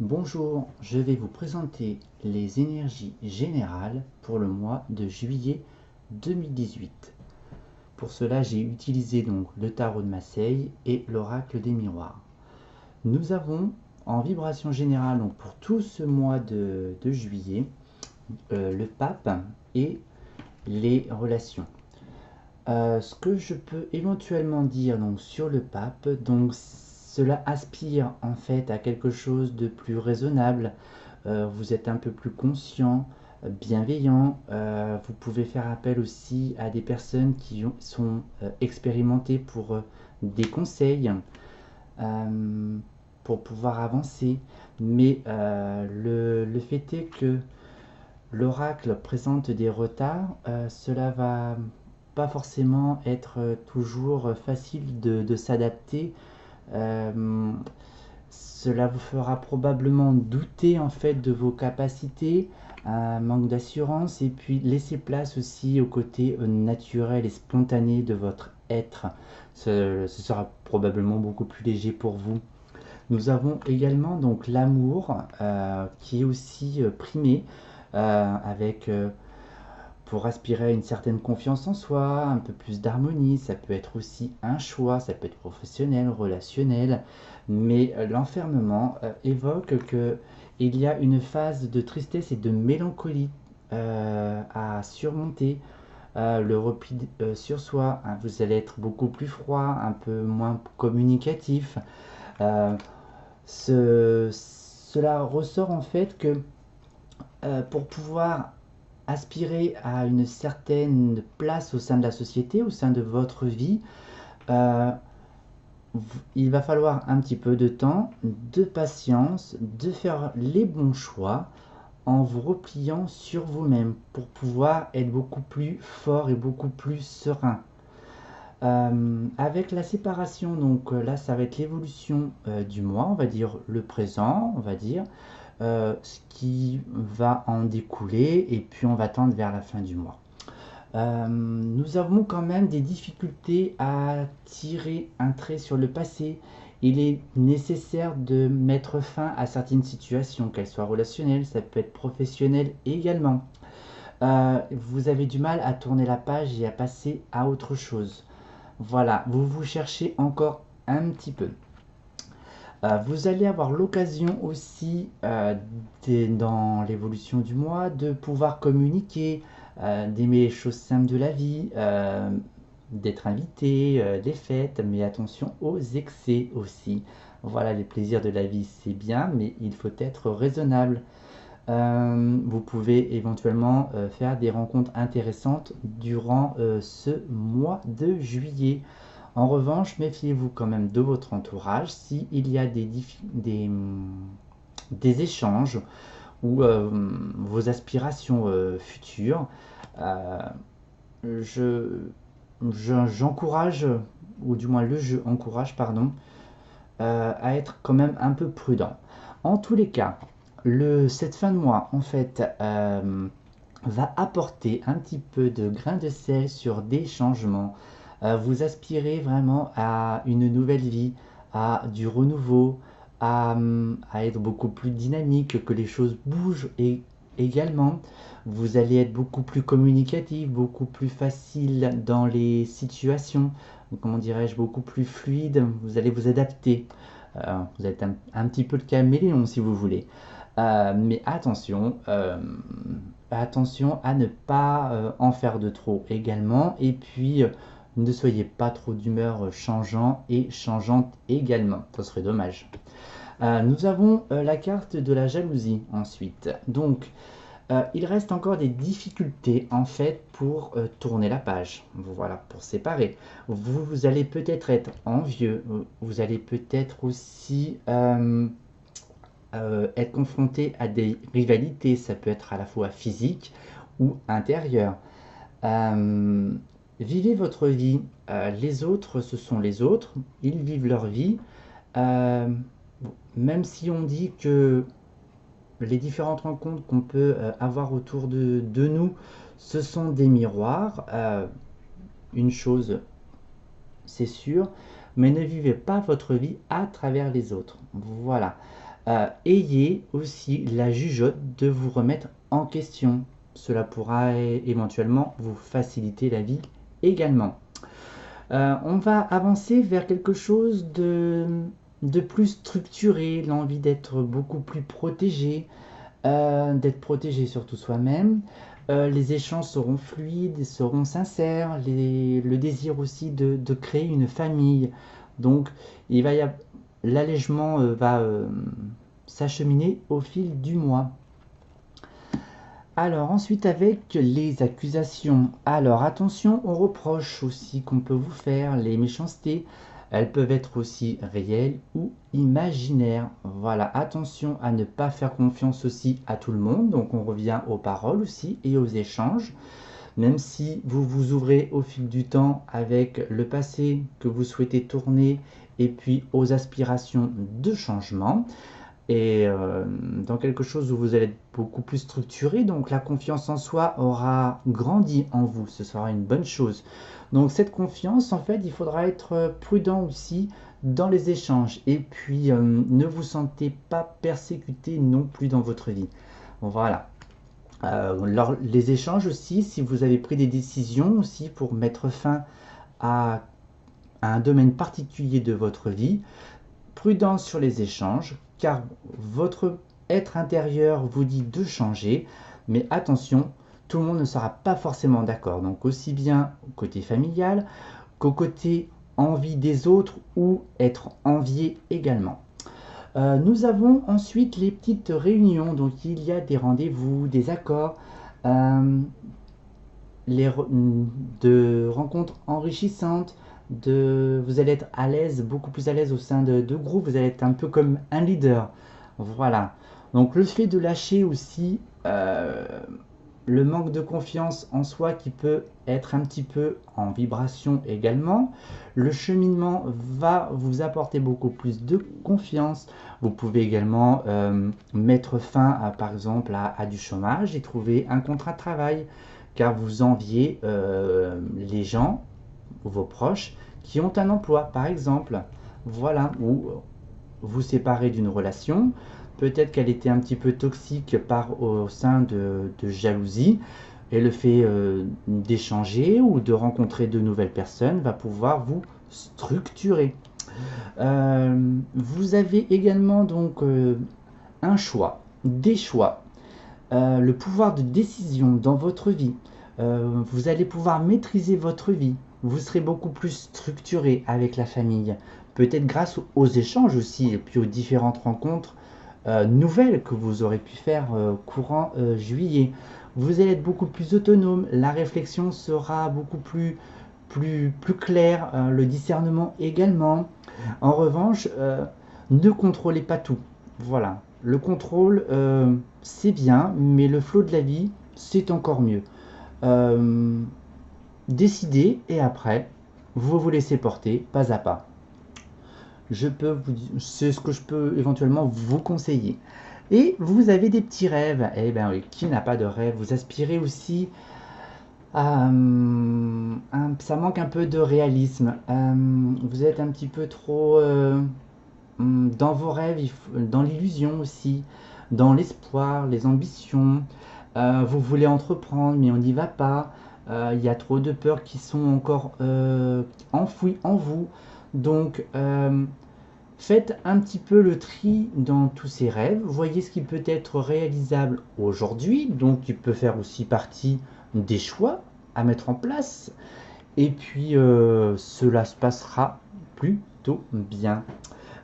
Bonjour, je vais vous présenter les énergies générales pour le mois de juillet 2018. Pour cela, j'ai utilisé donc le tarot de Marseille et l'oracle des miroirs. Nous avons en vibration générale donc pour tout ce mois de juillet le pape et les relations. Ce que je peux éventuellement dire donc sur le pape, donc cela aspire en fait à quelque chose de plus raisonnable. Vous êtes un peu plus conscient, bienveillant. Vous pouvez faire appel aussi à des personnes qui sont expérimentées pour des conseils, euh, pour pouvoir avancer. Mais le fait est que l'oracle présente des retards, cela va pas forcément être toujours facile de s'adapter. Euh, Cela vous fera probablement douter en fait de vos capacités, un manque d'assurance et puis laisser place aussi au côté naturel et spontané de votre être. Ce sera probablement beaucoup plus léger pour vous. Nous avons également donc l'amour qui est aussi primé avec pour aspirer à une certaine confiance en soi, un peu plus d'harmonie. Ça peut être aussi un choix, ça peut être professionnel, relationnel, mais l'enfermement évoque que il y a une phase de tristesse et de mélancolie à surmonter. Le repli sur soi, hein, vous allez être beaucoup plus froid, un peu moins communicatif. Euh, Cela ressort en fait que pour pouvoir aspirer à une certaine place au sein de la société, au sein de votre vie, euh, il va falloir un petit peu de temps, de patience, de faire les bons choix en vous repliant sur vous-même pour pouvoir être beaucoup plus fort et beaucoup plus serein. Avec la séparation, donc là, ça va être l'évolution du mois, on va dire le présent, on va dire, ce qui va en découler, et puis on va tendre vers la fin du mois. Nous avons quand même des difficultés à tirer un trait sur le passé. Il est nécessaire de mettre fin à certaines situations, qu'elles soient relationnelles, ça peut être professionnel également. Vous avez du mal à tourner la page et à passer à autre chose. Voilà, vous vous cherchez encore un petit peu. Vous allez avoir l'occasion aussi, dans l'évolution du mois, de pouvoir communiquer, d'aimer les choses simples de la vie, d'être invité, des fêtes, mais attention aux excès aussi. Voilà, les plaisirs de la vie, c'est bien, mais il faut être raisonnable. Vous pouvez éventuellement faire des rencontres intéressantes durant ce mois de juillet. En revanche, méfiez-vous quand même de votre entourage s'il y a des échanges ou vos aspirations futures. Euh, je, J'encourage, ou du moins le jeu encourage, pardon, à être quand même un peu prudent. En tous les cas, cette fin de mois, en fait, va apporter un petit peu de grain de sel sur des changements. Vous aspirez vraiment à une nouvelle vie, à du renouveau, à être beaucoup plus dynamique, que les choses bougent et également. Vous allez être beaucoup plus communicatif, beaucoup plus facile dans les situations, comment dirais-je, beaucoup plus fluide. Vous allez vous adapter. Vous êtes un petit peu le caméléon si vous voulez. Mais attention à ne pas en faire de trop également. Et puis, ne soyez pas trop d'humeur changeant et changeante également. Ce serait dommage. Nous avons la carte de la jalousie ensuite. Donc, il reste encore des difficultés en fait pour tourner la page. Voilà, pour séparer. Vous allez peut-être être envieux. Vous allez peut-être aussi être confronté à des rivalités. Ça peut être à la fois physique ou intérieure. Euh, Vivez votre vie. Les autres, ce sont les autres. Ils vivent leur vie. Euh, Même si on dit que les différentes rencontres qu'on peut avoir autour de nous, ce sont des miroirs. Une chose, c'est sûr, mais ne vivez pas votre vie à travers les autres. Voilà. ayez aussi la jugeote de vous remettre en question. Cela pourra éventuellement vous faciliter la vie également. On va avancer vers quelque chose de plus structuré, l'envie d'être beaucoup plus protégé, d'être protégé surtout soi-même. Les échanges seront fluides, seront sincères, le désir aussi de créer une famille. Donc, l'allègement va s'acheminer au fil du mois. Alors ensuite avec les accusations. Alors attention aux reproches aussi qu'on peut vous faire, les méchancetés. Elles peuvent être aussi réelles ou imaginaires. Voilà, attention à ne pas faire confiance aussi à tout le monde. Donc on revient aux paroles aussi et aux échanges. Même si vous vous ouvrez au fil du temps avec le passé que vous souhaitez tourner et puis aux aspirations de changement. Et dans quelque chose où vous allez être beaucoup plus structuré, donc la confiance en soi aura grandi en vous, ce sera une bonne chose. Donc cette confiance, en fait, il faudra être prudent aussi dans les échanges et puis ne vous sentez pas persécuté non plus dans votre vie. Voilà. Les échanges aussi, si vous avez pris des décisions aussi pour mettre fin à un domaine particulier de votre vie, prudence sur les échanges, car votre être intérieur vous dit de changer, mais attention, tout le monde ne sera pas forcément d'accord. Donc aussi bien au côté familial qu'au côté envie des autres ou être envié également. Nous avons ensuite les petites réunions, donc il y a des rendez-vous, des accords, de rencontres enrichissantes, vous allez être à l'aise, beaucoup plus à l'aise au sein de groupes, vous allez être un peu comme un leader. Voilà. Donc le fait de lâcher aussi le manque de confiance en soi qui peut être un petit peu en vibration également. Le cheminement va vous apporter beaucoup plus de confiance. Vous pouvez également mettre fin à, par exemple à du chômage et trouver un contrat de travail car vous enviez les gens, vos proches, qui ont un emploi par exemple. Voilà, ou vous séparez d'une relation. Peut-être qu'elle était un petit peu toxique au sein de jalousie et le fait d'échanger ou de rencontrer de nouvelles personnes va pouvoir vous structurer. Vous avez également donc un choix, des choix, le pouvoir de décision dans votre vie. Vous allez pouvoir maîtriser votre vie. Vous serez beaucoup plus structuré avec la famille. Peut-être grâce aux échanges aussi et puis aux différentes rencontres nouvelles que vous aurez pu faire courant juillet. Vous allez être beaucoup plus autonome, la réflexion sera beaucoup plus claire, le discernement également. En revanche, ne contrôlez pas tout. Voilà, le contrôle c'est bien, mais le flot de la vie c'est encore mieux. Décidez et après vous vous laissez porter pas à pas. C'est ce que je peux éventuellement vous conseiller. Et vous avez des petits rêves. Eh bien oui, qui n'a pas de rêve? Vous aspirez aussi à... ça manque un peu de réalisme. Vous êtes un petit peu trop dans vos rêves, dans l'illusion aussi, dans l'espoir, les ambitions. Vous voulez entreprendre, mais on n'y va pas. Il y a trop de peurs qui sont encore enfouies en vous. Donc, faites un petit peu le tri dans tous ces rêves. Voyez ce qui peut être réalisable aujourd'hui. Donc, il peut faire aussi partie des choix à mettre en place. Et puis, cela se passera plutôt bien.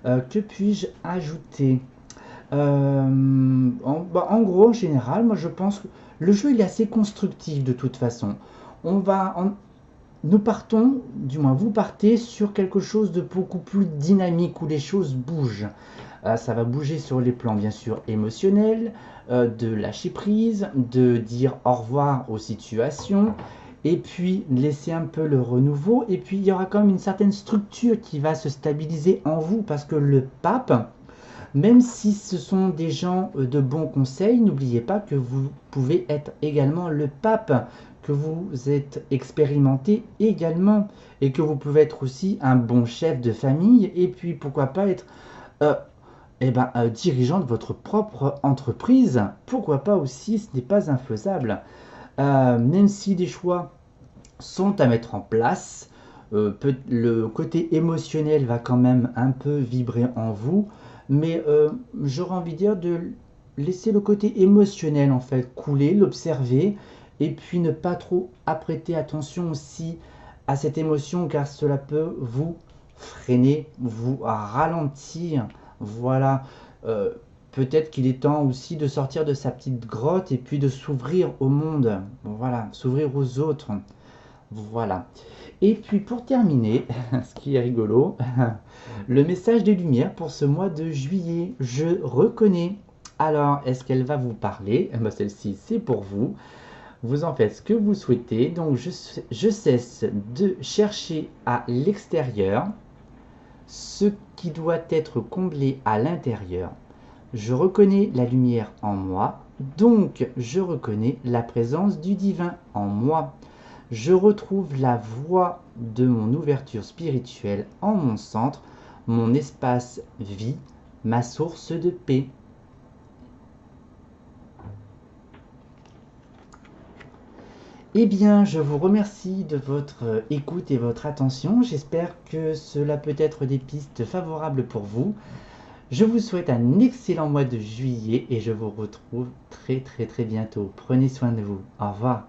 Que puis-je ajouter? En gros, en général, moi je pense que le jeu il est assez constructif de toute façon. Nous partons, du moins vous partez sur quelque chose de beaucoup plus dynamique où les choses bougent. Ça va bouger sur les plans bien sûr émotionnels, de lâcher prise, de dire au revoir aux situations, et puis laisser un peu le renouveau. Et puis il y aura quand même une certaine structure qui va se stabiliser en vous parce que le pape, même si ce sont des gens de bons conseils, n'oubliez pas que vous pouvez être également le pape, que vous êtes expérimenté également, et que vous pouvez être aussi un bon chef de famille, et puis pourquoi pas être eh ben, dirigeant de votre propre entreprise. Pourquoi pas aussi, ce n'est pas infaisable. Même si des choix sont à mettre en place, le côté émotionnel va quand même un peu vibrer en vous, mais j'aurais envie de dire de laisser le côté émotionnel en fait couler, l'observer, et puis ne pas trop prêter attention aussi à cette émotion car cela peut vous freiner, vous ralentir. Voilà. Euh, Peut-être qu'il est temps aussi de sortir de sa petite grotte et puis de s'ouvrir au monde. Bon, voilà, s'ouvrir aux autres. Voilà. Et puis pour terminer, ce qui est rigolo, le message des lumières pour ce mois de juillet. Je reconnais. Alors, est-ce qu'elle va vous parler? Eh ben, celle-ci, c'est pour vous. Vous en faites ce que vous souhaitez. Donc, je cesse de chercher à l'extérieur ce qui doit être comblé à l'intérieur. Je reconnais la lumière en moi, donc je reconnais la présence du divin en moi. Je retrouve la voie de mon ouverture spirituelle en mon centre, mon espace vie, ma source de paix. Eh bien, je vous remercie de votre écoute et votre attention. J'espère que cela peut être des pistes favorables pour vous. Je vous souhaite un excellent mois de juillet et je vous retrouve très très très bientôt. Prenez soin de vous. Au revoir.